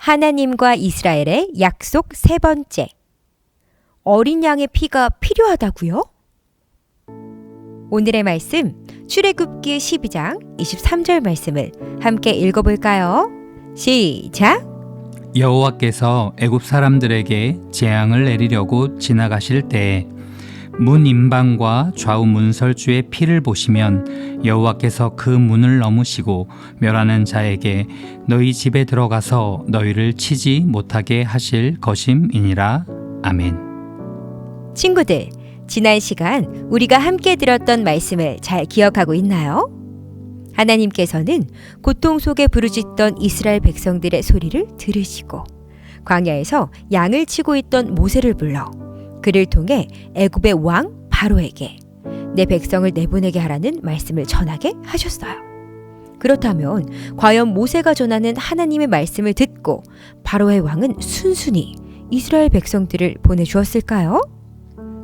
하나님과 이스라엘의 약속 세 번째. 어린 양의 피가 필요하다고요? 오늘의 말씀 출애굽기 12장 23절 말씀을 함께 읽어볼까요? 시작! 여호와께서 애굽 사람들에게 재앙을 내리려고 지나가실 때에 문 임방과 좌우 문설주의 피를 보시면 여호와께서 그 문을 넘으시고 멸하는 자에게 너희 집에 들어가서 너희를 치지 못하게 하실 것임이니라. 아멘. 친구들, 지난 시간 우리가 함께 들었던 말씀을 잘 기억하고 있나요? 하나님께서는 고통 속에 부르짖던 이스라엘 백성들의 소리를 들으시고 광야에서 양을 치고 있던 모세를 불러 그를 통해 애굽의 왕 바로에게 내 백성을 내보내게 하라는 말씀을 전하게 하셨어요. 그렇다면 과연 모세가 전하는 하나님의 말씀을 듣고 바로의 왕은 순순히 이스라엘 백성들을 보내주었을까요?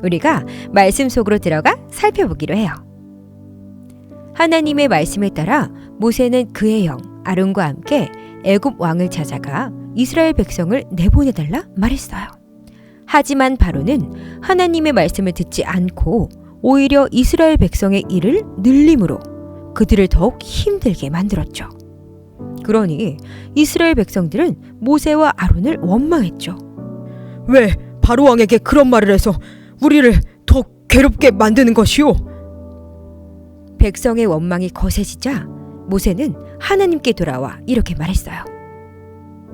우리가 말씀 속으로 들어가 살펴보기로 해요. 하나님의 말씀에 따라 모세는 그의 형 아론과 함께 애굽 왕을 찾아가 이스라엘 백성을 내보내달라 말했어요. 하지만 바로는 하나님의 말씀을 듣지 않고 오히려 이스라엘 백성의 일을 늘림으로 그들을 더욱 힘들게 만들었죠. 그러니 이스라엘 백성들은 모세와 아론을 원망했죠. 왜 바로 왕에게 그런 말을 해서 우리를 더 괴롭게 만드는 것이오? 백성의 원망이 거세지자 모세는 하나님께 돌아와 이렇게 말했어요.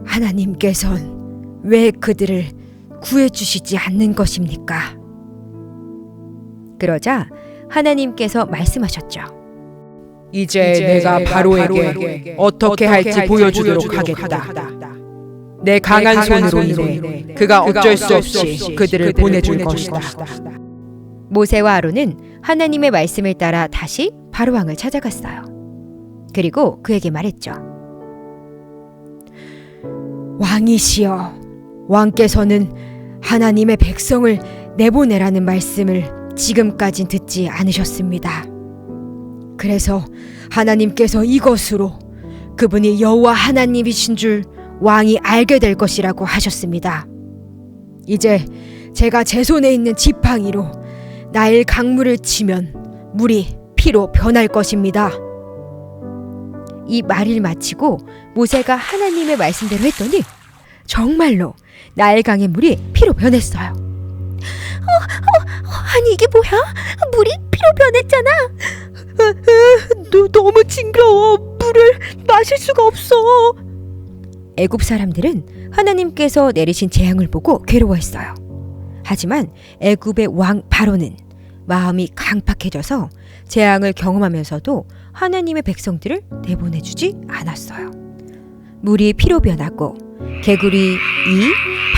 하나님께선 왜 그들을 구해주시지 않는 것입니까? 그러자 하나님께서 말씀하셨죠. 이제 내가 바로에게 어떻게 할지 보여주도록 하겠다. 내 강한 손으로 인해 그가 어쩔 수 없이 그들을 보내줄 것이다. 모세와 아론은 하나님의 말씀을 따라 다시 바로 왕을 찾아갔어요. 그리고 그에게 말했죠. 왕이시여, 왕께서는 하나님의 백성을 내보내라는 말씀을 지금까진 듣지 않으셨습니다. 그래서 하나님께서 이것으로 그분이 여호와 하나님이신 줄 왕이 알게 될 것이라고 하셨습니다. 이제 제가 제 손에 있는 지팡이로 나일 강물을 치면 물이 피로 변할 것입니다. 이 말을 마치고 모세가 하나님의 말씀대로 했더니 정말로 나일강의 물이 피로 변했어요. 아니 이게 뭐야? 물이 피로 변했잖아. 너무 징그러워. 물을 마실 수가 없어. 애굽 사람들은 하나님께서 내리신 재앙을 보고 괴로워했어요. 하지만 애굽의 왕 바로는 마음이 강팍해져서 재앙을 경험하면서도 하나님의 백성들을 내보내주지 않았어요. 물이 피로 변하고 개구리, 이,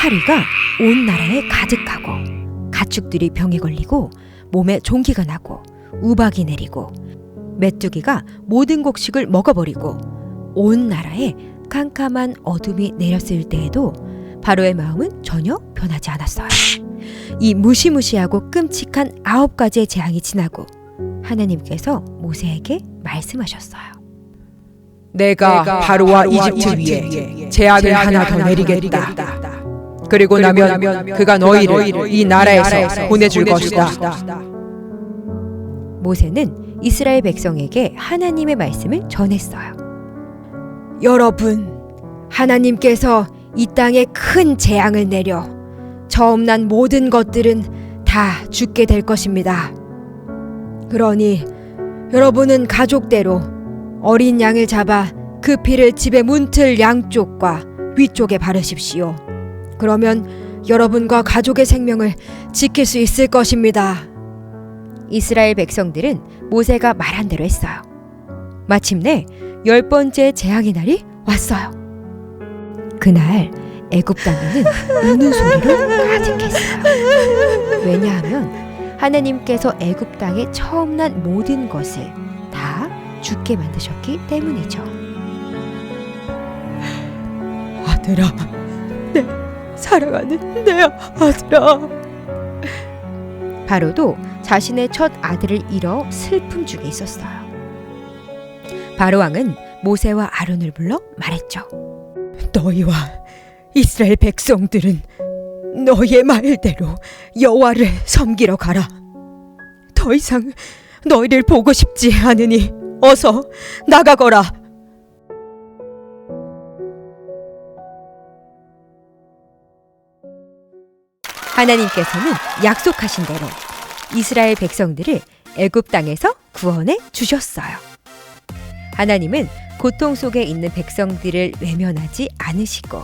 파리가 온 나라에 가득하고 가축들이 병에 걸리고 몸에 종기가 나고 우박이 내리고 메뚜기가 모든 곡식을 먹어버리고 온 나라에 캄캄한 어둠이 내렸을 때에도 바로의 마음은 전혀 변하지 않았어요. 이 무시무시하고 끔찍한 9가지의 재앙이 지나고 하나님께서 모세에게 말씀하셨어요. 내가 바로와 이집트 위에 재앙을 하나 더 내리겠다. 그리고 나면 그가 너희를 이 나라에서 보내줄 것이다. 모세는 이스라엘 백성에게 하나님의 말씀을 전했어요. 여러분, 하나님께서 이 땅에 큰 재앙을 내려 처음 난 모든 것들은 다 죽게 될 것입니다. 그러니 여러분은 가족대로 어린 양을 잡아 그 피를 집의 문틀 양쪽과 위쪽에 바르십시오. 그러면 여러분과 가족의 생명을 지킬 수 있을 것입니다. 이스라엘 백성들은 모세가 말한 대로 했어요. 마침내 10번째 재앙의 날이 왔어요. 그날 애굽 땅에는 우는 소리로 가득했어요. 왜냐하면 하나님께서 애굽 땅에 처음 난 모든 것을 다 죽게 만드셨기 때문이죠. 아들아, 내 사랑하는 내 아들아. 바로도 자신의 첫 아들을 잃어 슬픔 중에 있었어요. 바로 왕은 모세와 아론을 불러 말했죠. 너희와 이스라엘 백성들은 너의 말대로 여호와를 섬기러 가라. 더 이상 너희를 보고 싶지 않으니 어서 나가거라. 하나님께서는 약속하신 대로 이스라엘 백성들을 애굽 땅에서 구원해 주셨어요. 하나님은 고통 속에 있는 백성들을 외면하지 않으시고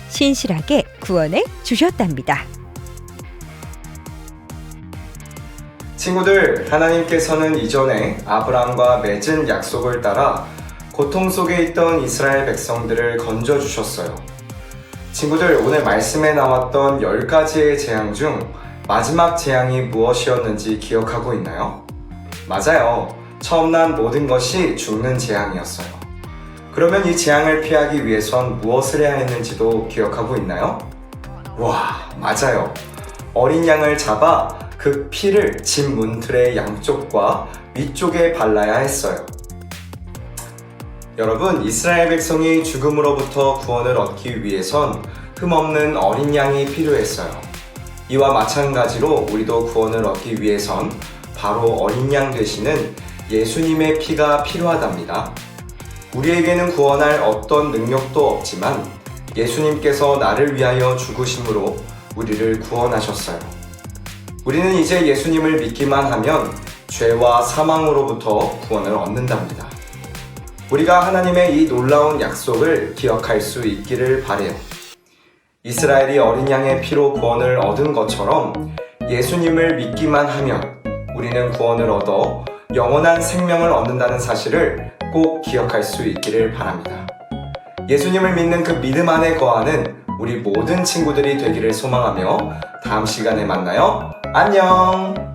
신실하게 구원해 주셨답니다. 친구들, 하나님께서는 이전에 아브라함과 맺은 약속을 따라 고통 속에 있던 이스라엘 백성들을 건져주셨어요. 친구들, 오늘 말씀에 나왔던 10가지의 재앙 중 마지막 재앙이 무엇이었는지 기억하고 있나요? 맞아요. 처음 난 모든 것이 죽는 재앙이었어요. 그러면 이 재앙을 피하기 위해선 무엇을 해야 했는지도 기억하고 있나요? 와, 맞아요. 어린 양을 잡아 그 피를 집 문틀의 양쪽과 위쪽에 발라야 했어요. 여러분, 이스라엘 백성이 죽음으로부터 구원을 얻기 위해선 흠없는 어린 양이 필요했어요. 이와 마찬가지로 우리도 구원을 얻기 위해선 바로 어린 양 되시는 예수님의 피가 필요하답니다. 우리에게는 구원할 어떤 능력도 없지만 예수님께서 나를 위하여 죽으심으로 우리를 구원하셨어요. 우리는 이제 예수님을 믿기만 하면 죄와 사망으로부터 구원을 얻는답니다. 우리가 하나님의 이 놀라운 약속을 기억할 수 있기를 바래요. 이스라엘이 어린 양의 피로 구원을 얻은 것처럼 예수님을 믿기만 하면 우리는 구원을 얻어 영원한 생명을 얻는다는 사실을 꼭 기억할 수 있기를 바랍니다. 예수님을 믿는 그 믿음 안에 거하는 우리 모든 친구들이 되기를 소망하며 다음 시간에 만나요. 안녕!